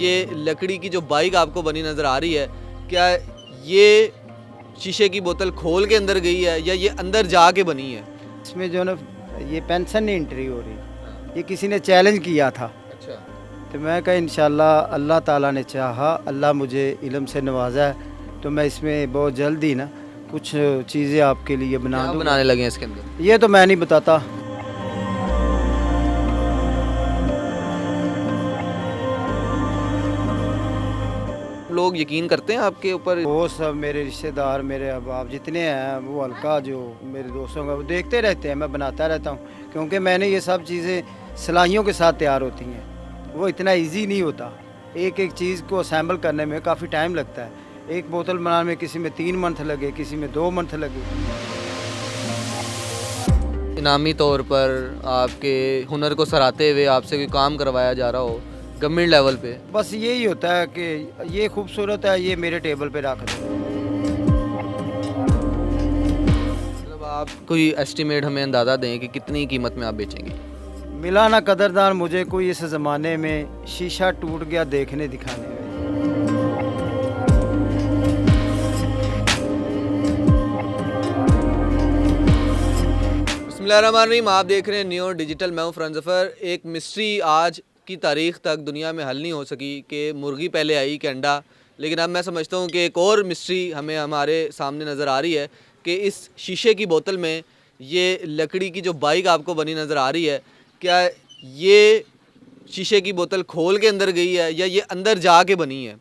ये लकड़ी की जो बाइक आपको बनी नज़र आ रही है, क्या ये शीशे की बोतल खोल के अंदर गई है या ये अंदर जाके बनी है? इसमें जो ना ये पेंशन नहीं एंट्री हो रही, ये किसी ने चैलेंज किया था। अच्छा। तो मैं कहा इंशाल्लाह अल्लाह ताला ने चाहा, अल्लाह मुझे इल्म से नवाजा है तो मैं इसमें बहुत जल्द ही ना कुछ चीज़ें आपके लिए बना क्या दूँगा। बनाने लगे हैं इसके अंदर? ये तो मैं नहीं बताता। लोग यकीन करते हैं आपके ऊपर? वो सब मेरे रिश्तेदार, मेरे अहबाब जितने हैं, वो हल्का जो मेरे दोस्तों का, वो देखते रहते हैं, मैं बनाता रहता हूँ क्योंकि मैंने ये सब चीज़ें सलाहियों के साथ तैयार होती हैं। वो इतना इजी नहीं होता, एक एक चीज़ को असेंबल करने में काफ़ी टाइम लगता है। एक बोतल बनाने में किसी में 3 मंथ लगे, किसी में 2 मंथ लगे। इनामी तौर पर आपके हुनर को सराहते हुए आपसे कोई काम करवाया जा रहा हो गवर्नमेंट लेवल पे? बस यही होता है कि ये खूबसूरत है, ये मेरे टेबल पे रख दो। मतलब आप कोई एस्टिमेट हमें अंदाज़ा दें कि कितनी कीमत में आप बेचेंगे? मिला ना कदरदान मुझे कोई इस ज़माने में, शीशा टूट गया देखने दिखाने में। बिस्मिल्लाहिर्रहमानिर्रहीम, आप देख रहे हैं न्यू डिजिटल। मैं हूं फरहान ज़फ़र। एक मिस्ट्री आज की तारीख़ तक दुनिया में हल नहीं हो सकी कि मुर्गी पहले आई कि अंडा, लेकिन अब मैं समझता हूं कि एक और मिस्ट्री हमें हमारे सामने नज़र आ रही है कि इस शीशे की बोतल में ये लकड़ी की जो बाइक आपको बनी नज़र आ रही है, क्या ये शीशे की बोतल खोल के अंदर गई है या ये अंदर जा के बनी है?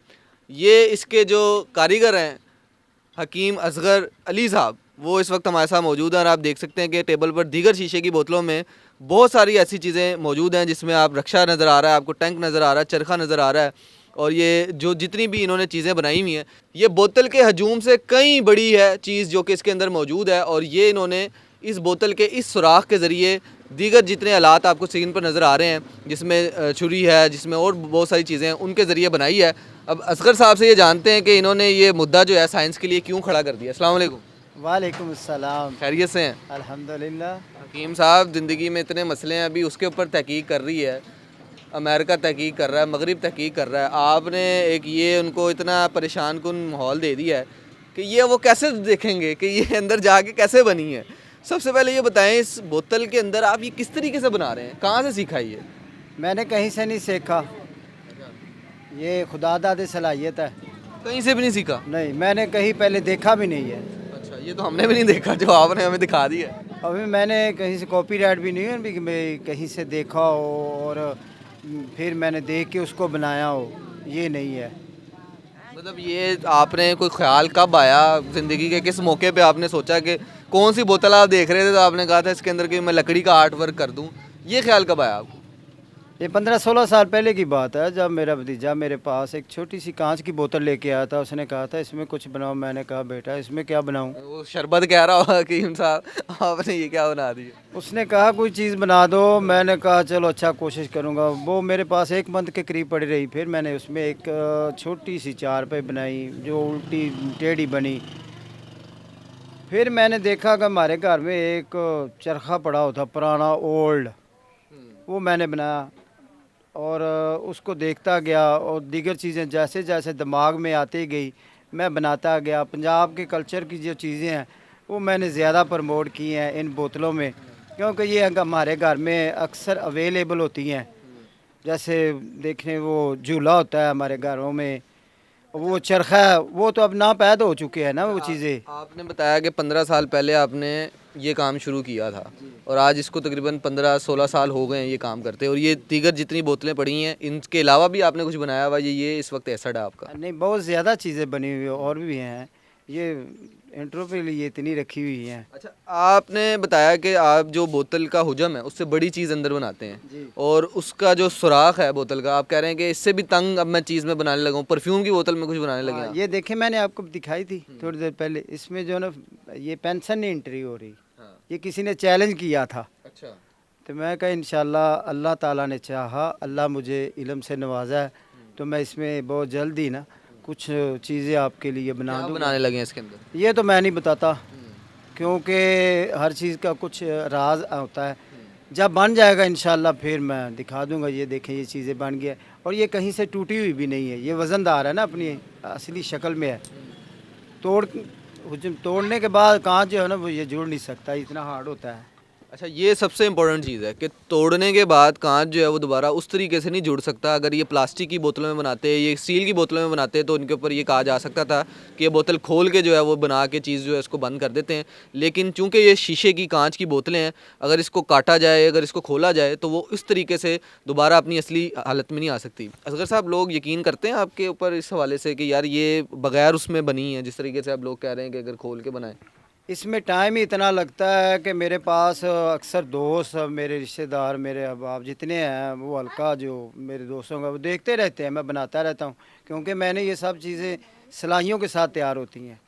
ये इसके जो कारीगर हैं हकीम असगर अली साहब, वो इस वक्त हमारे साथ मौजूद हैं और आप देख सकते हैं कि टेबल पर दीगर शीशे की बोतलों में बहुत सारी ऐसी चीज़ें मौजूद हैं जिसमें आप रक्षा नज़र आ रहा है, आपको टैंक नज़र आ रहा है, चरखा नज़र आ रहा है, और ये जो जितनी भी इन्होंने चीज़ें बनाई हुई हैं, ये बोतल के हजूम से कई बड़ी है चीज़ जो कि इसके अंदर मौजूद है। और ये इन्होंने इस बोतल के इस सुराख के ज़रिए दीगर जितने आलात आपको स्क्रीन पर नज़र आ रहे हैं, जिसमें छुरी है, जिसमें और बहुत सारी चीज़ें हैं, उनके ज़रिए बनाई है। अब असगर साहब से ये जानते हैं कि इन्होंने ये मुद्दा जो है साइंस के लिए क्यों खड़ा कर दिया। अस्सलाम वालेकुम। वालेकुम अस्सलाम। खैरियत से हैं? अल्हम्दुलिल्लाह। हकीम साहब, ज़िंदगी में इतने मसले हैं, अभी उसके ऊपर तहकीक कर रही है, अमेरिका तहकीक कर रहा है, मगरिब तहकीक कर रहा है, आपने एक ये उनको इतना परेशान कुन माहौल दे दिया है कि ये वो कैसे देखेंगे कि ये अंदर जाके कैसे बनी है। सबसे पहले ये बताएं, इस बोतल के अंदर आप ये किस तरीके से बना रहे हैं, कहाँ से सीखा ये? मैंने कहीं से नहीं सीखा, ये खुदा दादी सलाहियत है। कहीं से भी नहीं सीखा? नहीं, मैंने कहीं पहले देखा भी नहीं है। अच्छा, ये तो हमने भी नहीं देखा जो आपने हमें दिखा दी है। अभी मैंने कहीं से कॉपीराइट भी नहीं है भी कि मैं कहीं से देखा हो और फिर मैंने देख के उसको बनाया हो, ये नहीं है। मतलब ये आपने कोई ख्याल कब आया, ज़िंदगी के किस मौके पे आपने सोचा कि कौन सी बोतल आप देख रहे थे तो आपने कहा था इसके अंदर कि मैं लकड़ी का आर्ट वर्क कर दूं, ये ख्याल कब आया आपको? ये 15-16 साल पहले की बात है, जब मेरा भतीजा मेरे पास एक छोटी सी कांच की बोतल लेके आया था। उसने कहा था इसमें कुछ बनाओ। मैंने कहा बेटा इसमें क्या बनाऊं? वो शरबत कह रहा होगा कि साहब आपने ये क्या बना दिया? उसने कहा कोई चीज़ बना दो। मैंने कहा चलो अच्छा कोशिश करूंगा। वो मेरे पास 1 मंथ के करीब पड़ी रही। फिर मैंने उसमें एक छोटी सी चारपाई बनाई जो उल्टी टेढ़ी बनी। फिर मैंने देखा कि हमारे घर में एक चरखा पड़ा होता पुराना ओल्ड, वो मैंने बनाया और उसको देखता गया और दीगर चीज़ें जैसे जैसे दिमाग में आती गई मैं बनाता गया। पंजाब के कल्चर की जो चीज़ें हैं वो मैंने ज़्यादा प्रमोट की हैं इन बोतलों में, क्योंकि ये हमारे घर में अक्सर अवेलेबल होती हैं। जैसे देखने वो झूला होता है हमारे घरों में, वो चरखा, वो तो अब नापैद हो चुके हैं ना वो चीज़ें। आपने बताया कि 15 साल पहले आपने ये काम शुरू किया था और आज इसको तकरीबन 15-16 साल हो गए हैं ये काम करते, और ये दीगर जितनी बोतलें पड़ी हैं इनके अलावा भी आपने कुछ बनाया हुआ, ये इस वक्त एसेट है आपका? नहीं, बहुत ज़्यादा चीज़ें बनी हुई और भी हैं। ये इंट्रो पे लिए इतनी रखी हुई हैं। अच्छा, आपने बताया कि आप जो बोतल का हुजम है उससे बड़ी चीज़ अंदर बनाते हैं जी। और उसका जो सुराख है बोतल का, आप कह रहे हैं कि इससे भी तंग अब मैं चीज़ में बनाने लगा हूँ, परफ्यूम की बोतल में कुछ बनाने लगे हाँ, हैं? ये देखें मैंने आपको दिखाई थी थोड़ी देर पहले। इसमें जो ना ये पेंशन नहीं एंट्री हो रही, हाँ। ये किसी ने चैलेंज किया था। अच्छा। तो मैं कहा इंशाल्लाह अल्लाह ताला ने चाहा, अल्लाह मुझे इल्म से नवाजा है तो मैं इसमें बहुत जल्द ही ना कुछ चीज़ें आपके लिए बना क्या दूँगा। बनाने लगे हैं इसके अंदर? ये तो मैं नहीं बताता क्योंकि हर चीज़ का कुछ राज होता है। जब बन जाएगा इंशाल्लाह फिर मैं दिखा दूंगा, ये देखें ये चीज़ें बन गया। और ये कहीं से टूटी हुई भी नहीं है, ये वज़नदार है ना, अपनी असली शक्ल में है। तोड़ तोड़ने के बाद कांच जो है ना वो ये जुड़ नहीं सकता, इतना हार्ड होता है। अच्छा, ये सबसे इम्पोर्टेंट चीज़ है कि तोड़ने के बाद कांच जो है वो दोबारा उस तरीके से नहीं जुड़ सकता। अगर ये प्लास्टिक की बोतलों में बनाते, ये स्टील की बोतलों में बनाते तो इनके ऊपर ये कहा जा सकता था कि ये बोतल खोल के जो है वो बना के चीज़ जो है इसको बंद कर देते हैं। लेकिन चूंकि ये शीशे की कांच की बोतलें हैं, अगर इसको काटा जाए, अगर इसको खोला जाए तो वो इस तरीके से दोबारा अपनी असली हालत में नहीं आ सकती। असगर साहब, लोग यकीन करते हैं आपके ऊपर इस हवाले से कि यार ये बगैर उसमें बनी है, जिस तरीके से आप लोग कह रहे हैं कि अगर खोल के बनाए? इसमें टाइम ही इतना लगता है कि मेरे पास अक्सर दोस्त, मेरे रिश्तेदार, मेरे अहबाब जितने हैं वो हल्का जो मेरे दोस्तों का वो देखते रहते हैं, मैं बनाता रहता हूँ। क्योंकि मैंने ये सब चीज़ें सिलाइयों के साथ तैयार होती हैं,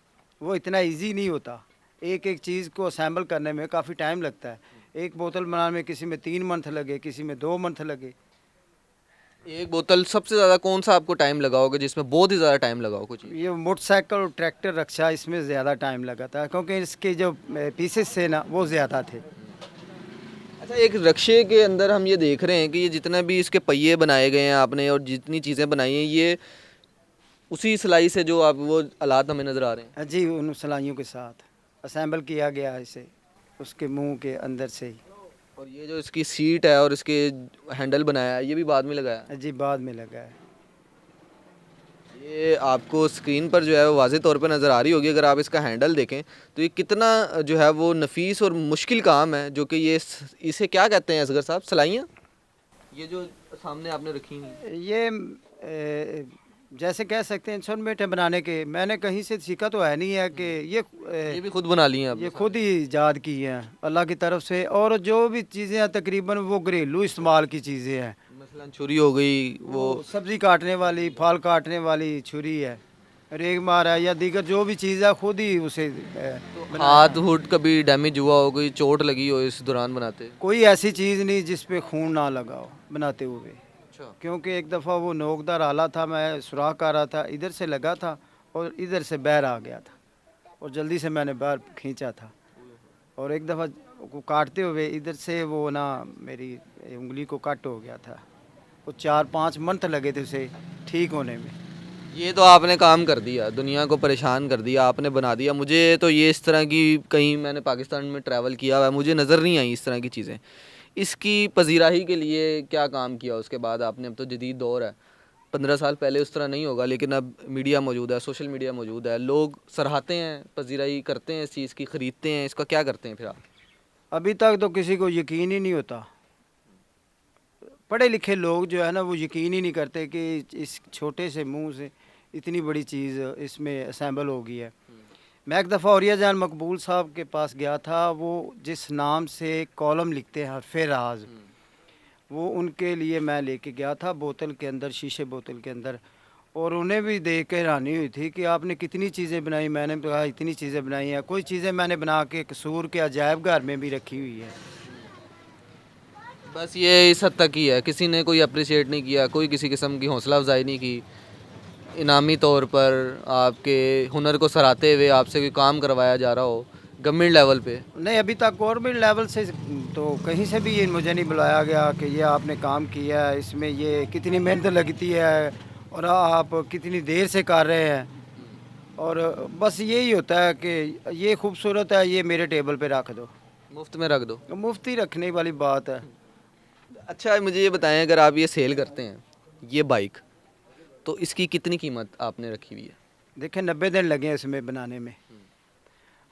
वो इतना इजी नहीं होता। एक एक चीज़ को असेंबल करने में काफ़ी टाइम लगता है। एक बोतल बनाने में किसी में 3 मंथ लगे, किसी में 2 मंथ लगे। एक बोतल सबसे ज़्यादा कौन सा आपको टाइम लगा होगा जिसमें बहुत ही ज़्यादा टाइम लगा हो कुछ? ये मोटरसाइकिल और ट्रैक्टर रक्षा इसमें ज़्यादा टाइम लगा था, क्योंकि इसके जो पीसेस थे ना वो ज़्यादा थे। अच्छा, एक रक्शे के अंदर हम ये देख रहे हैं कि ये जितना भी इसके पहिए बनाए गए हैं आपने और जितनी चीज़ें बनाई हैं, ये उसी सिलाई से जो आप वो आलात हमें नज़र आ रहे हैं। जी, उन सिलाइयों के साथ असेंबल किया गया है इसे, उसके मुंह के अंदर से ही। और ये जो इसकी सीट है और इसके हैंडल बनाया है, ये भी बाद में लगाया है। जी, बाद में लगा है। ये आपको स्क्रीन पर जो है वो वाज़े तौर पे नज़र आ रही होगी। अगर आप इसका हैंडल देखें तो ये कितना जो है वो नफीस और मुश्किल काम है, जो कि ये इसे क्या कहते हैं असगर साहब? सिलाइयाँ, ये जो सामने आपने रखी हुई। ये जैसे कह सकते हैं छोटे बनाने के, मैंने कहीं से सीखा तो है नहीं है कि ये भी खुद बना ली हैं ये आपने? खुद ही ईजाद की हैं अल्लाह की तरफ से। और जो भी चीज़ें हैं तकरीबन वो घरेलू इस्तेमाल की चीज़ें हैं। मसलन छुरी हो गई, वो वो सब्ज़ी काटने वाली, फल काटने वाली छुरी है, रेगमार है, या दीगर जो भी चीज़ है खुद ही उसे बनाया हाथ है। हुड कभी डैमेज हुआ हो, कोई चोट लगी हो इस दौरान बनाते? कोई ऐसी चीज़ नहीं जिस पे खून ना लगा हो बनाते हुए। अच्छा। क्योंकि एक दफ़ा वो नोकदार आला था, मैं सुराख कर रहा था, इधर से लगा था और इधर से बाहर आ गया था, और जल्दी से मैंने बाहर खींचा था। और एक दफ़ा को काटते हुए इधर से वो ना मेरी उंगली को कट हो गया था। वो 4-5 मंथ लगे थे उसे ठीक होने में। ये तो आपने काम कर दिया, दुनिया को परेशान कर दिया, आपने बना दिया। मुझे तो ये इस तरह की, कहीं मैंने पाकिस्तान में ट्रैवल किया हुआ है, मुझे नज़र नहीं आई इस तरह की चीज़ें। इसकी पजीराही के लिए क्या काम किया उसके बाद आपने? अब तो जदीद दौर है, 15 साल पहले उस तरह नहीं होगा, लेकिन अब मीडिया मौजूद है, सोशल मीडिया मौजूद है, लोग सराहते हैं, पजीराही करते हैं, इस चीज़ की ख़रीदते हैं। इसका क्या करते हैं फिर आप? अभी तक तो किसी को यकीन ही नहीं होता। पढ़े लिखे लोग जो है ना वो यकीन ही नहीं करते कि इस छोटे से मुंह से इतनी बड़ी चीज़ इसमें असेंबल हो गई है। मैं एक दफ़ा औरिया जान मकबूल साहब के पास गया था, वो जिस नाम से कॉलम लिखते हैं हरफ़े राज, वो उनके लिए मैं लेके गया था बोतल के अंदर, शीशे बोतल के अंदर। और उन्हें भी देख के हैरानी हुई थी कि आपने कितनी चीज़ें बनाई। मैंने कहा इतनी चीज़ें बनाई हैं, कोई चीज़ें मैंने बना के कसूर के अजायब घर में भी रखी हुई है। बस ये इस हद तक ही है, किसी ने कोई अप्रिशिएट नहीं किया, कोई किसी किस्म की हौसला अफजाई नहीं की, इनामी तौर पर आपके हुनर को सराहते हुए आपसे कोई काम करवाया जा रहा हो गवर्नमेंट लेवल पे? नहीं, अभी तक गवर्नमेंट लेवल से तो कहीं से भी ये मुझे नहीं बुलाया गया कि ये आपने काम किया है, इसमें ये कितनी मेहनत लगती है और आप कितनी देर से कर रहे हैं। और बस यही होता है कि ये खूबसूरत है, ये मेरे टेबल पे रख दो। मुफ्त में रख दो। मुफ्ती रखने वाली बात है। अच्छा, मुझे ये बताएं, अगर आप ये सेल करते हैं ये बाइक, तो इसकी कितनी कीमत आपने रखी हुई है? देखें 90 दिन लगे हैं इसमें बनाने में,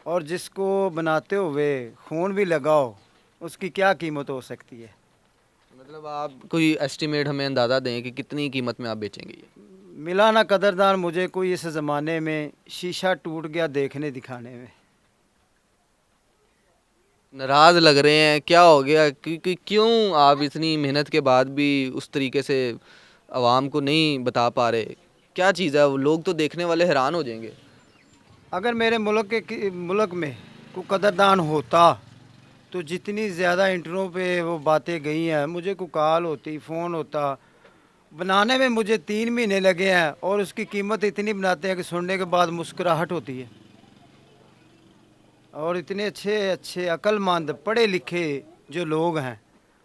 और जिसको बनाते हुए खून भी लगाओ उसकी क्या कीमत हो सकती है। मतलब आप कोई एस्टिमेट हमें अंदाज़ा दें कि कितनी कीमत में आप बेचेंगे ये? मिला ना कदरदान मुझे कोई इस ज़माने में, शीशा टूट गया देखने दिखाने में। नाराज़ लग रहे हैं, क्या हो गया? क्योंकि क्यों आप इतनी मेहनत के बाद भी उस तरीके से आवाम को नहीं बता पा रहे? क्या चीज़ है? वो लोग तो देखने वाले हैरान हो जाएंगे। अगर मेरे मुल्क में कोई कदरदान होता तो जितनी ज़्यादा इंटरव्यू पे वो बातें गई हैं, मुझे कोई कॉल होती, फ़ोन होता। बनाने में मुझे 3 महीने लगे हैं और उसकी कीमत इतनी बनाते हैं कि सुनने के बाद मुस्कुराहट होती है। और इतने अच्छे अच्छे अक्लमंद पढ़े लिखे जो लोग हैं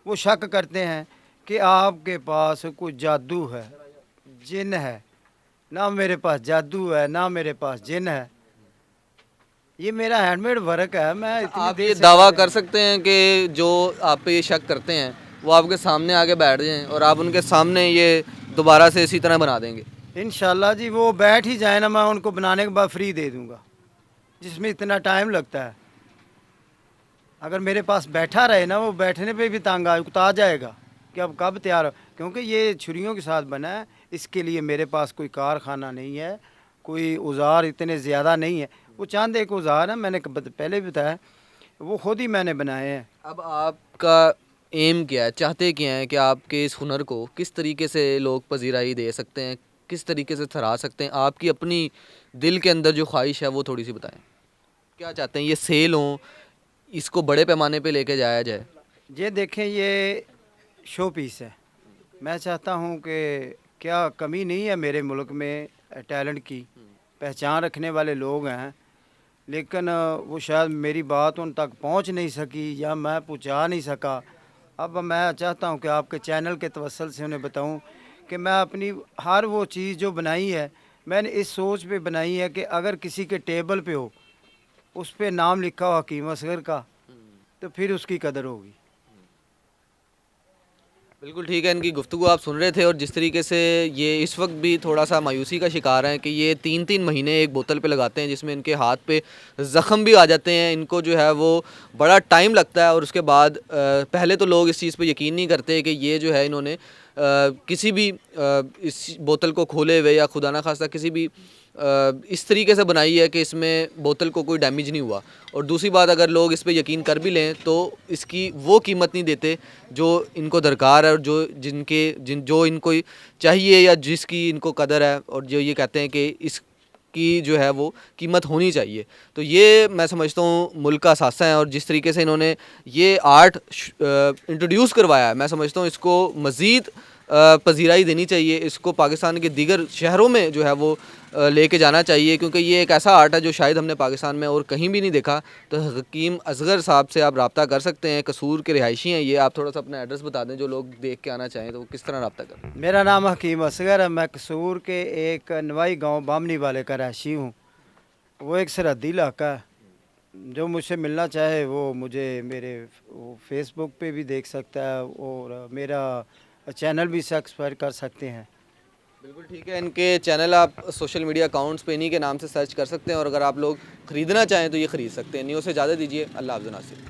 वो शक करते हैं कि आपके पास कोई जादू है, जिन है। ना मेरे पास जादू है, ना मेरे पास जिन है। ये मेरा हैंडमेड वर्क है। मैं इतनी आप देर ये से दावा कर कर रहा हूँ। सकते हैं कि जो आप पे ये शक करते हैं वो आपके सामने आके बैठ जाएं और आप उनके सामने ये दोबारा से इसी तरह बना देंगे? इंशाल्लाह जी, वो बैठ ही जाए ना, मैं उनको बनाने के बाद फ्री दे दूंगा। जिसमें इतना टाइम लगता है, अगर मेरे पास बैठा रहे ना, वो बैठने पे भी तंग उकता जाएगा कि अब कब तैयार हो। क्योंकि ये छुरियों के साथ बना है, इसके लिए मेरे पास कोई कारखाना नहीं है, कोई औजार इतने ज़्यादा नहीं है। वो चंद एक औजार है, मैंने पहले भी बताया, वो खुद ही मैंने बनाए हैं। अब आपका एम क्या है, चाहते क्या हैं कि आपके इस हुनर को किस तरीके से लोग पजीराई दे सकते हैं, किस तरीके से सराह सकते हैं? आपकी अपनी दिल के अंदर जो ख्वाहिश है वो थोड़ी सी बताएं। क्या चाहते हैं, ये सेल हो, इसको बड़े पैमाने पे लेके जाया जाए? ये देखें, ये शो पीस है। मैं चाहता हूँ कि क्या कमी नहीं है मेरे मुल्क में टैलेंट की, पहचान रखने वाले लोग हैं, लेकिन वो शायद मेरी बात उन तक पहुंच नहीं सकी या मैं पहुंचा नहीं सका। अब मैं चाहता हूं कि आपके चैनल के तवसल से उन्हें बताऊं कि मैं अपनी हर वो चीज़ जो बनाई है, मैंने इस सोच पे बनाई है कि अगर किसी के टेबल पे हो, उस पे नाम लिखा हो हकीम असगर का, तो फिर उसकी कदर होगी। बिल्कुल ठीक है, इनकी गुफ्तगू आप सुन रहे थे और जिस तरीके से ये इस वक्त भी थोड़ा सा मायूसी का शिकार हैं कि ये 3-3 महीने एक बोतल पे लगाते हैं जिसमें इनके हाथ पे ज़ख़म भी आ जाते हैं, इनको जो है वो बड़ा टाइम लगता है। और उसके बाद पहले तो लोग इस चीज़ पे यकीन नहीं करते कि ये जो है इन्होंने किसी भी इस बोतल को खोले हुए या खुदा ना खास्ता किसी भी इस तरीके से बनाई है कि इसमें बोतल को कोई डैमेज नहीं हुआ। और दूसरी बात, अगर लोग इस पे यकीन कर भी लें तो इसकी वो कीमत नहीं देते जो इनको दरकार है और जो इनको चाहिए या जिसकी इनको कदर है, और जो ये कहते हैं कि इसकी जो है वो कीमत होनी चाहिए। तो ये मैं समझता हूँ मुल्क का असासा है, और जिस तरीके से इन्होंने ये आर्ट इंट्रोड्यूस करवाया है, मैं समझता हूँ इसको मज़ीद पजीराई देनी चाहिए। इसको पाकिस्तान के दीगर शहरों में जो है वो लेके जाना चाहिए, क्योंकि ये एक ऐसा आर्ट है जो शायद हमने पाकिस्तान में और कहीं भी नहीं देखा। तो हकीम असगर साहब से आप रब्ता कर सकते हैं, कसूर के रिहायशी हैं ये। आप थोड़ा सा अपना एड्रेस बता दें, जो लोग देख के आना चाहें तो वो किस तरह रब्ता करें? मेरा नाम हकीम असगर है। मैं कसूर के एक नवाई गांव बामनी वाले का रहशी हूँ। वो एक सरहदी इलाका है। जो मुझसे मिलना चाहे वो मुझे मेरे वो फेसबुक पे भी देख सकता है, और मेरा चैनल भी सब्सक्राइब कर सकते हैं। बिल्कुल ठीक है, इनके चैनल आप सोशल मीडिया अकाउंट्स पे इन्हीं के नाम से सर्च कर सकते हैं, और अगर आप लोग ख़रीदना चाहें तो ये ख़रीद सकते हैं। न्यूज़ से इजाज़त दीजिए। अल्लाह हाफ़िज़ नासिर।